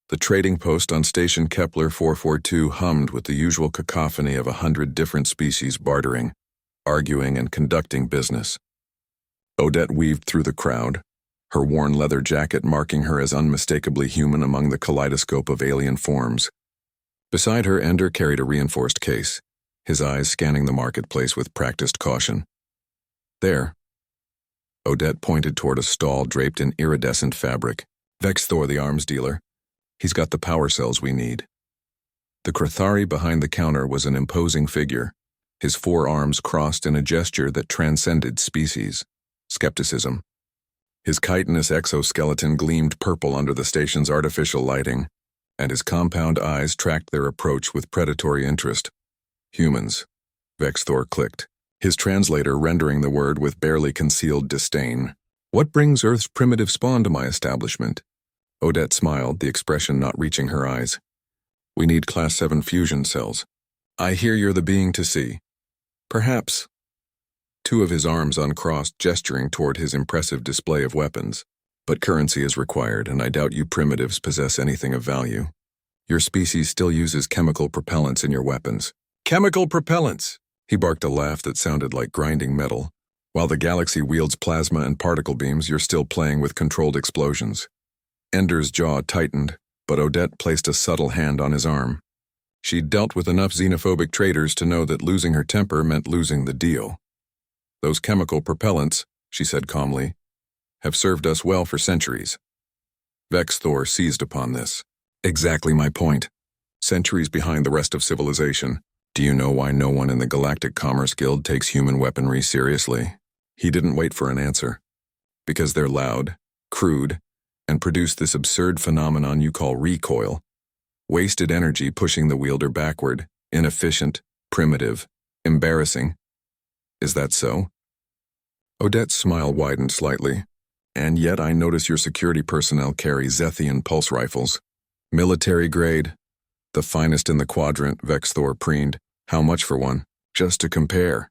The trading post on station Kepler 442 hummed with the usual cacophony of 100 different species bartering, arguing, and conducting business. Odette weaved through the crowd, her worn leather jacket marking her as unmistakably human among the kaleidoscope of alien forms. Beside her, Ender carried a reinforced case, his eyes scanning the marketplace with practiced caution. There. Odette pointed toward a stall draped in iridescent fabric. Vexthor, the arms dealer. He's got the power cells we need. The Crithari behind the counter was an imposing figure, his four arms crossed in a gesture that transcended species. Skepticism. His chitinous exoskeleton gleamed purple under the station's artificial lighting, and his compound eyes tracked their approach with predatory interest. Humans. Vexthor clicked, his translator rendering the word with barely concealed disdain. What brings Earth's primitive spawn to my establishment? Odette smiled, the expression not reaching her eyes. We need Class 7 fusion cells. I hear you're the being to see. Perhaps. Two of his arms uncrossed, gesturing toward his impressive display of weapons. But currency is required, and I doubt you primitives possess anything of value. Your species still uses chemical propellants in your weapons. Chemical propellants! He barked a laugh that sounded like grinding metal. While the galaxy wields plasma and particle beams, you're still playing with controlled explosions. Ender's jaw tightened, but Odette placed a subtle hand on his arm. She'd dealt with enough xenophobic traders to know that losing her temper meant losing the deal. Those chemical propellants, she said calmly, have served us well for centuries. Vexthor seized upon this. Exactly my point. Centuries behind the rest of civilization. Do you know why no one in the Galactic Commerce Guild takes human weaponry seriously? He didn't wait for an answer. Because they're loud, crude, and produce this absurd phenomenon you call recoil. Wasted energy pushing the wielder backward, inefficient, primitive, embarrassing. Is that so? Odette's smile widened slightly. And yet I notice your security personnel carry Zethian pulse rifles. Military grade. The finest in the quadrant, Vexthor preened. How much for one? Just to compare.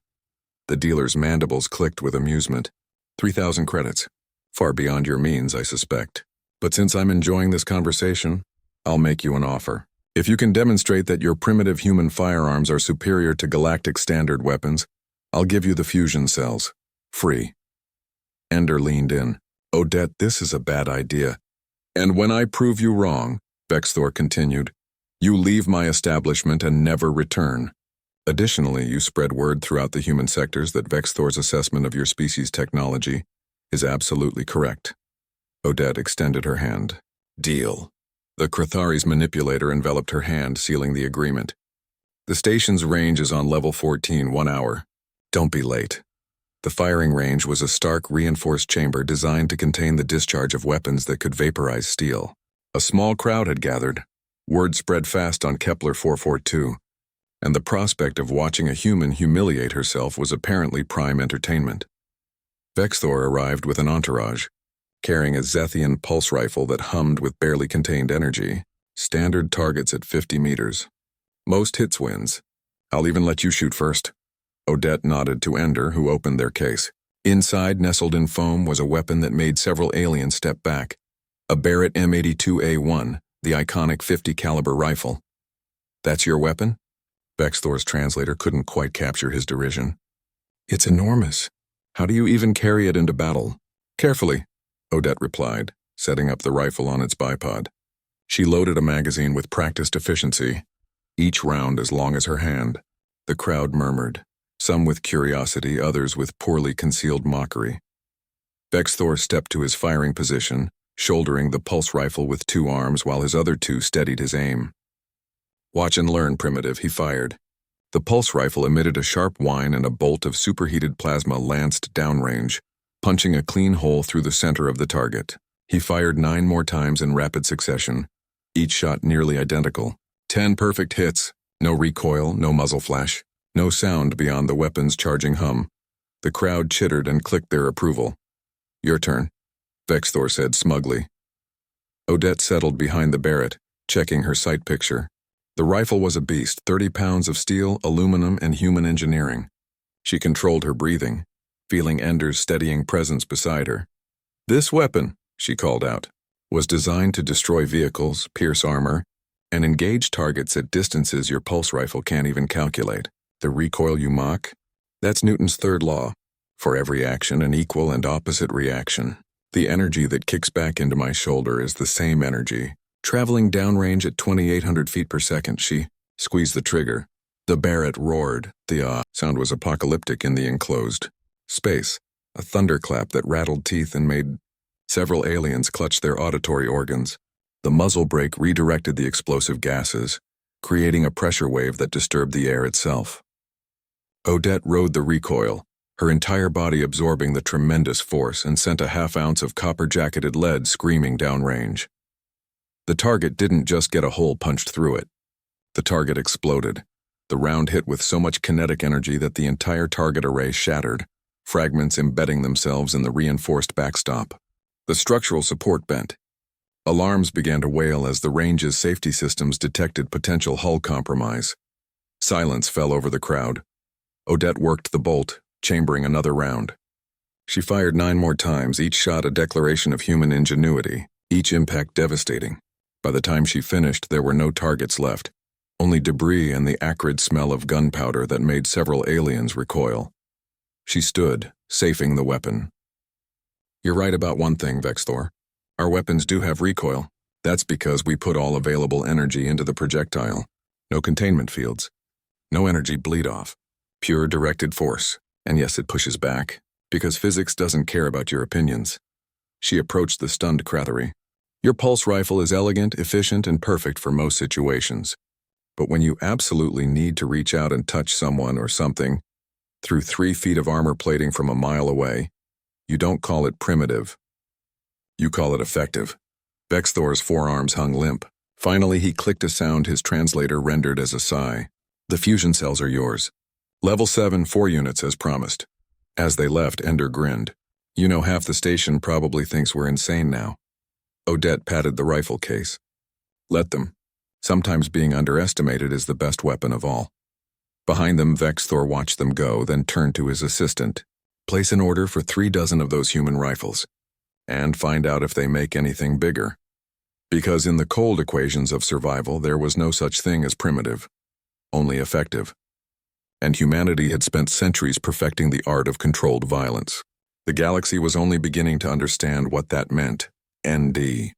The dealer's mandibles clicked with amusement. 3,000 credits. Far beyond your means, I suspect. But since I'm enjoying this conversation, I'll make you an offer. If you can demonstrate that your primitive human firearms are superior to galactic standard weapons, I'll give you the fusion cells. Free. Ender leaned in. Odette, this is a bad idea. And when I prove you wrong, Vexthor continued, you leave my establishment and never return. Additionally, you spread word throughout the human sectors that Vexthor's assessment of your species' technology is absolutely correct. Odette extended her hand. Deal. The Crithari's manipulator enveloped her hand, sealing the agreement. The station's range is on level 14, 1 hour. Don't be late. The firing range was a stark, reinforced chamber designed to contain the discharge of weapons that could vaporize steel. A small crowd had gathered. Word spread fast on Kepler 442, and the prospect of watching a human humiliate herself was apparently prime entertainment. Vexthor arrived with an entourage, carrying a Zethian pulse rifle that hummed with barely contained energy. Standard targets at 50 meters. Most hits wins. I'll even let you shoot first. Odette nodded to Ender, who opened their case. Inside, nestled in foam, was a weapon that made several aliens step back. A Barrett M82A1, the iconic 50 caliber rifle. That's your weapon? Vexthor's translator couldn't quite capture his derision. It's enormous. How do you even carry it into battle? Carefully, Odette replied, setting up the rifle on its bipod. She loaded a magazine with practiced efficiency, each round as long as her hand. The crowd murmured, some with curiosity, others with poorly concealed mockery. Vexthor stepped to his firing position, shouldering the pulse rifle with two arms while his other two steadied his aim. Watch and learn, primitive, he fired. The pulse rifle emitted a sharp whine and a bolt of superheated plasma lanced downrange, punching a clean hole through the center of the target. He fired 9 more times in rapid succession, each shot nearly identical. 10 perfect hits, no recoil, no muzzle flash, no sound beyond the weapon's charging hum. The crowd chittered and clicked their approval. Your turn, Vexthor said smugly. Odette settled behind the Barrett, checking her sight picture. The rifle was a beast, 30 pounds of steel, aluminum, and human engineering. She controlled her breathing, feeling Ender's steadying presence beside her. This weapon, she called out, was designed to destroy vehicles, pierce armor, and engage targets at distances your pulse rifle can't even calculate. The recoil you mock? That's Newton's third law. For every action, an equal and opposite reaction. The energy that kicks back into my shoulder is the same energy. Traveling downrange at 2,800 feet per second, she squeezed the trigger. The Barrett roared. The sound was apocalyptic in the enclosed space. A thunderclap that rattled teeth and made several aliens clutch their auditory organs. The muzzle brake redirected the explosive gases, creating a pressure wave that disturbed the air itself. Odette rode the recoil, her entire body absorbing the tremendous force, and sent a half-ounce of copper-jacketed lead screaming downrange. The target didn't just get a hole punched through it. The target exploded. The round hit with so much kinetic energy that the entire target array shattered, fragments embedding themselves in the reinforced backstop. The structural support bent. Alarms began to wail as the range's safety systems detected potential hull compromise. Silence fell over the crowd. Odette worked the bolt, chambering another round. She fired 9 more times, each shot a declaration of human ingenuity, each impact devastating. By the time she finished, there were no targets left, only debris and the acrid smell of gunpowder that made several aliens recoil. She stood, safing the weapon. You're right about one thing, Vexthor. Our weapons do have recoil. That's because we put all available energy into the projectile. No containment fields. No energy bleed-off. Pure directed force. And yes, it pushes back, because physics doesn't care about your opinions. She approached the stunned Crathery. Your pulse rifle is elegant, efficient, and perfect for most situations. But when you absolutely need to reach out and touch someone or something, through 3 feet of armor plating from a mile away, you don't call it primitive. You call it effective. Vexthor's forearms hung limp. Finally, he clicked a sound his translator rendered as a sigh. The fusion cells are yours. Level 7, 4 units as promised. As they left, Ender grinned. You know, half the station probably thinks we're insane now. Odette patted the rifle case. Let them. Sometimes being underestimated is the best weapon of all. Behind them, Vexthor watched them go, then turned to his assistant. Place an order for 3 dozen of those human rifles. And find out if they make anything bigger. Because in the cold equations of survival, there was no such thing as primitive. Only effective. And humanity had spent centuries perfecting the art of controlled violence. The galaxy was only beginning to understand what that meant. ND.